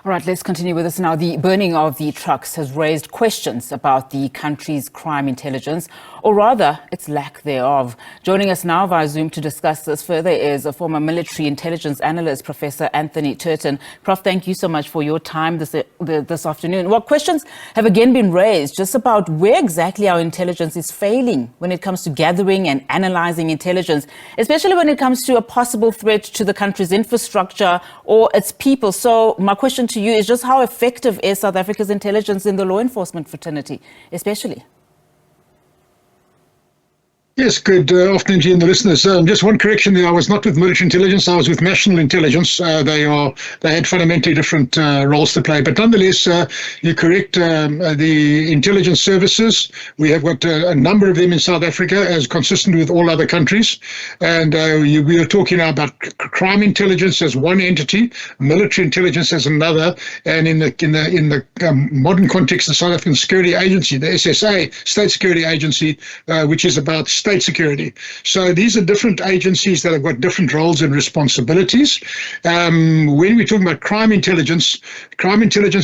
All right, let's continue with this now. The burning of the trucks has raised questions about the country's crime intelligence, or rather, its lack thereof. Joining us now via Zoom to discuss this further is a former military intelligence analyst, Professor Anthony Turton. Prof, thank you so much for your time this afternoon. Well, questions have again been raised just about where exactly our intelligence is failing when it comes to gathering and analyzing intelligence, especially when it comes to a possible threat to the country's infrastructure or its people. So my question to you is just how effective is South Africa's intelligence in the law enforcement fraternity, especially? Yes, good afternoon to you and the listeners. Just one correction there. I was not with military intelligence. I was with national intelligence. They had fundamentally different roles to play. But nonetheless, you're correct. The intelligence services, we have got a number of them in South Africa, as consistent with all other countries. And we are talking now about crime intelligence as one entity, military intelligence as another, and in the modern context, the South African Security Agency, the SSA, State Security Agency, which is about state security. So these are different agencies that have got different roles and responsibilities. When we're talking about crime intelligence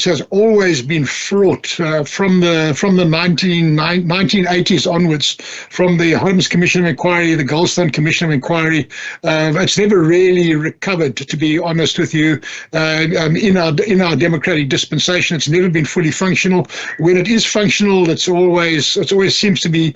has always been fraught from the 1980s onwards, from the Holmes Commission of Inquiry, the Goldstone Commission of Inquiry. It's never really recovered, to be honest with you, in our democratic dispensation. It's never been fully functional. When it is functional, it always seems to be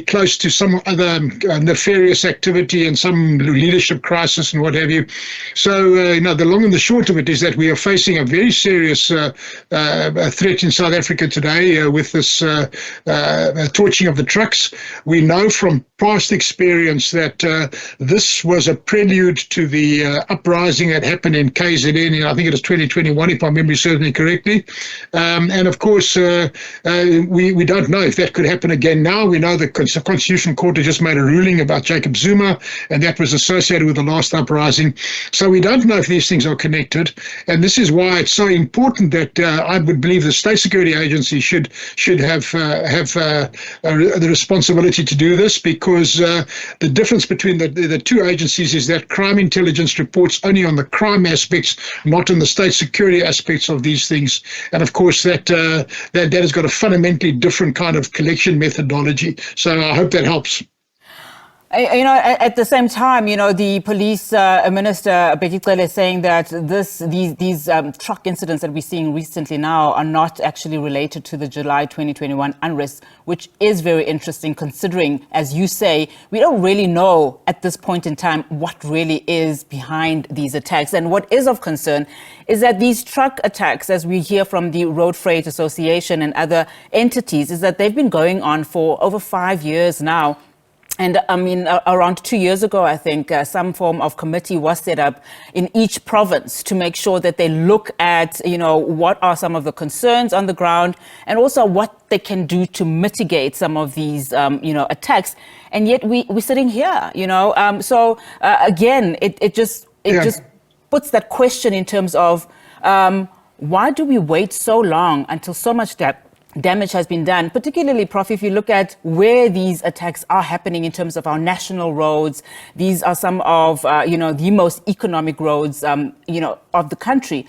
close to some other nefarious activity and some leadership crisis and what have you. So, the long and the short of it is that we are facing a very serious threat in South Africa today with this torching of the trucks. We know from past experience that this was a prelude to the uprising that happened in KZN, I think it was 2021, if my memory serves me correctly. And of course, we don't know if that could happen again now. We know the Constitutional Court has just made a ruling about Jacob Zuma, and that was associated with the last uprising. So we don't know if these things are connected, and this is why it's so important that I would believe the State Security Agency should have the responsibility to do this, because the difference between the two agencies is that crime intelligence reports only on the crime aspects, not on the state security aspects of these things. And of course, that has got a fundamentally different kind of collection methodology. So I hope that helps. At the same time, the police minister, Betty Cele, is saying that these truck incidents that we're seeing recently now are not actually related to the July 2021 unrest, which is very interesting considering, as you say, we don't really know at this point in time what really is behind these attacks. And what is of concern is that these truck attacks, as we hear from the Road Freight Association and other entities, is that they've been going on for over 5 years now. And around 2 years ago, I think some form of committee was set up in each province to make sure that they look at, what are some of the concerns on the ground and also what they can do to mitigate some of these, attacks. And yet we're sitting here, So again, it just puts that question in terms of why do we wait so long until so much damage has been done, particularly, Prof, if you look at where these attacks are happening in terms of our national roads. These are some of, the most economic roads, of the country.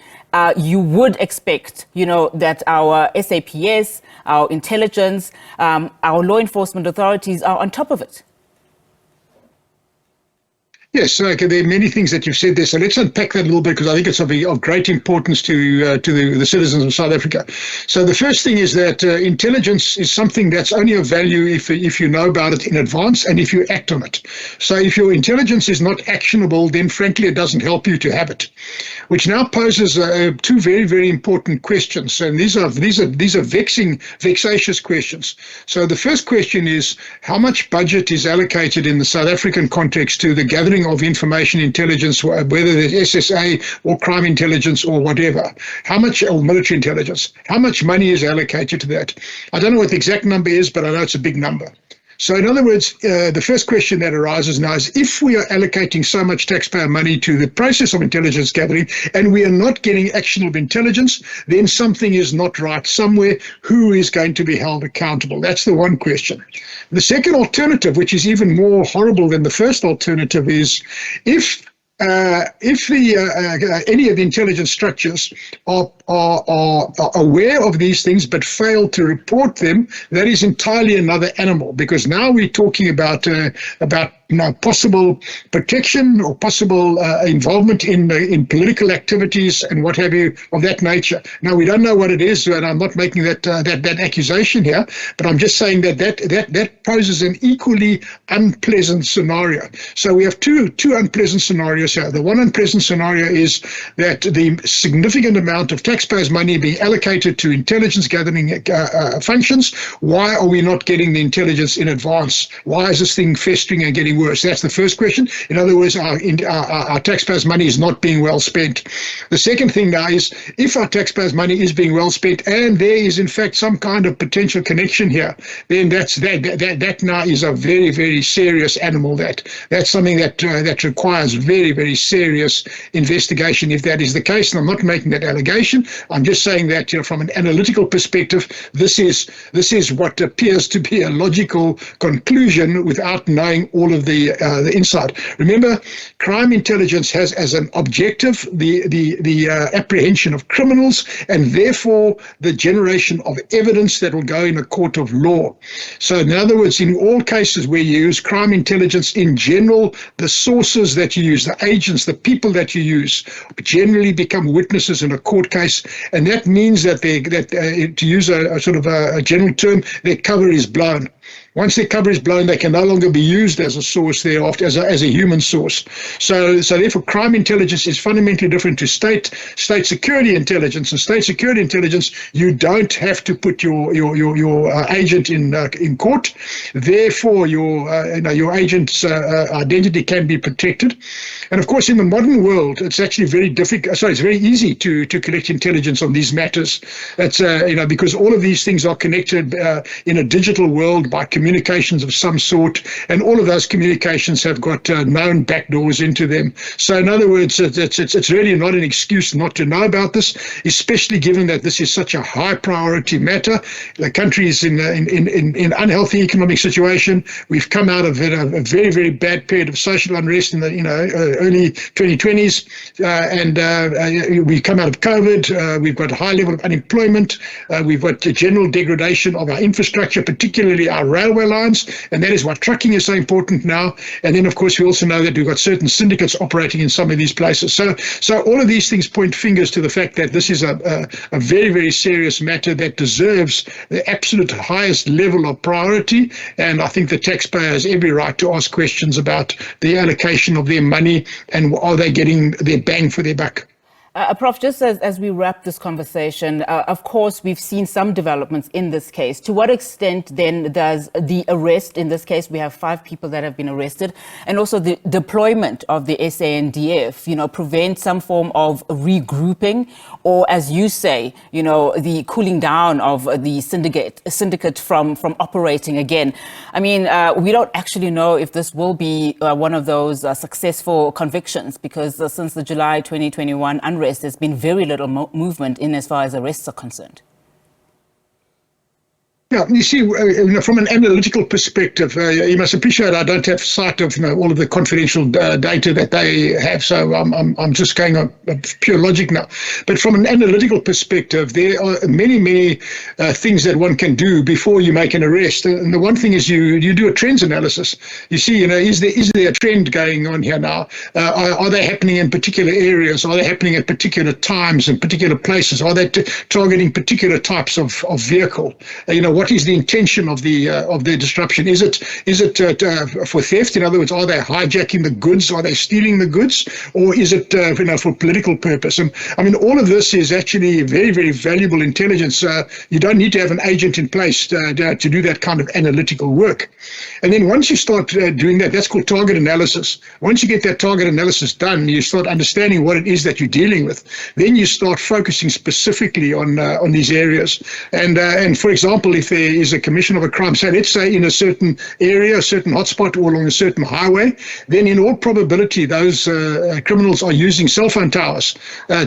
You would expect, that our SAPS, our intelligence, our law enforcement authorities are on top of it. Yes, okay, there are many things that you've said there. So let's unpack that a little bit, because I think it's of great importance to the citizens of South Africa. So the first thing is that intelligence is something that's only of value if you know about it in advance and if you act on it. So if your intelligence is not actionable, then frankly it doesn't help you to have it, which now poses two very, very important questions. And these are vexatious questions. So the first question is, how much budget is allocated in the South African context to the gathering of information intelligence, whether it's SSA or crime intelligence or whatever? How much, or military intelligence, how much money is allocated to that? I don't know what the exact number is, but I know it's a big number. So in other words, the first question that arises now is, if we are allocating so much taxpayer money to the process of intelligence gathering and we are not getting actionable intelligence, then something is not right somewhere. Who is going to be held accountable? That's the one question. The second alternative, which is even more horrible than the first alternative, is if if any of the intelligence structures are aware of these things but fail to report them, that is entirely another animal, because now we're talking about possible protection or possible involvement in political activities and what have you of that nature. Now, we don't know what it is, and I'm not making that accusation here, but I'm just saying that poses an equally unpleasant scenario. So we have two unpleasant scenarios here. The one unpleasant scenario is that the significant amount of taxpayers' money being allocated to intelligence gathering functions. Why are we not getting the intelligence in advance? Why is this thing festering and getting worse? That's the first question. In other words, our taxpayers' money is not being well spent. The second thing now is, if our taxpayers' money is being well spent and there is in fact some kind of potential connection here, then that now is a very, very serious animal. That's something that requires very, very serious investigation if that is the case. And I'm not making that allegation. I'm just saying that, from an analytical perspective, this is what appears to be a logical conclusion without knowing all of the inside. Remember, crime intelligence has as an objective the apprehension of criminals, and therefore the generation of evidence that will go in a court of law. So in other words, in all cases where you use crime intelligence in general, the sources that you use, the agents, the people that you use, generally become witnesses in a court case, and that means that to use a sort of a general term, their cover is blown. Once their cover is blown, they can no longer be used as a source thereafter, as a human source. So therefore, crime intelligence is fundamentally different to state security intelligence. And state security intelligence, you don't have to put your agent in court. Therefore, your agent's identity can be protected. And of course, in the modern world, it's actually very difficult. Sorry, it's very easy to collect intelligence on these matters. That's because all of these things are connected in a digital world by communications of some sort, and all of those communications have got known backdoors into them. So in other words, it's really not an excuse not to know about this, especially given that this is such a high priority matter. The country is in unhealthy economic situation. We've come out of a very, very bad period of social unrest in the early 2020s, and we come out of COVID. We've got a high level of unemployment. We've got a general degradation of our infrastructure, particularly our railway lines, and that is why trucking is so important now. And then, of course, we also know that we've got certain syndicates operating in some of these places. So all of these things point fingers to the fact that this is a very, very serious matter that deserves the absolute highest level of priority. And I think the taxpayer has every right to ask questions about the allocation of their money and are they getting their bang for their buck. Prof, just as we wrap this conversation, of course, we've seen some developments in this case. To what extent then does the arrest, in this case, we have 5 people that have been arrested, and also the deployment of the SANDF, prevent some form of regrouping, or as you say, the cooling down of the syndicate from operating again? I mean, we don't actually know if this will be one of those successful convictions, because since the July 2021 unrest, there's been very little movement in as far as arrests are concerned. Yeah, you see, from an analytical perspective, you must appreciate I don't have sight of all of the confidential data that they have, so I'm just going on pure logic now. But from an analytical perspective, there are many things that one can do before you make an arrest. And the one thing is you do a trends analysis. You see, is there a trend going on here now? Are they happening in particular areas? Are they happening at particular times and particular places? Are they targeting particular types of vehicle? What is the intention of the disruption? Is it for theft? In other words, are they hijacking the goods? Are they stealing the goods? Or is it for political purpose? And I mean, all of this is actually very, very valuable intelligence. You don't need to have an agent in place to do that kind of analytical work. And then once you start doing that, that's called target analysis. Once you get that target analysis done, you start understanding what it is that you're dealing with. Then you start focusing specifically on these areas. And for example, if there is a commission of a crime, so let's say in a certain area, a certain hotspot, or along a certain highway, then in all probability those criminals are using cell phone towers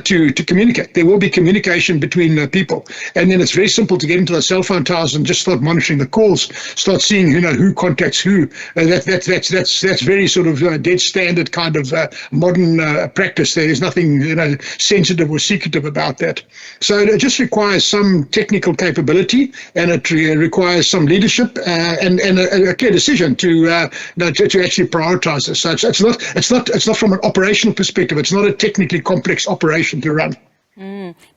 to communicate. There will be communication between people, and then it's very simple to get into the cell phone towers and just start monitoring the calls, start seeing who contacts who. That's very sort of dead standard kind of modern practice. There is nothing sensitive or secretive about that. So it just requires some technical capability, and it requires some leadership and a clear decision to actually prioritize this. So it's not from an operational perspective. It's not a technically complex operation to run.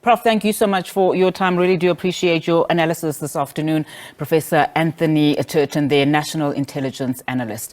Prof, thank you so much for your time. Really do appreciate your analysis this afternoon. Professor Anthony Turton, their National Intelligence Analyst.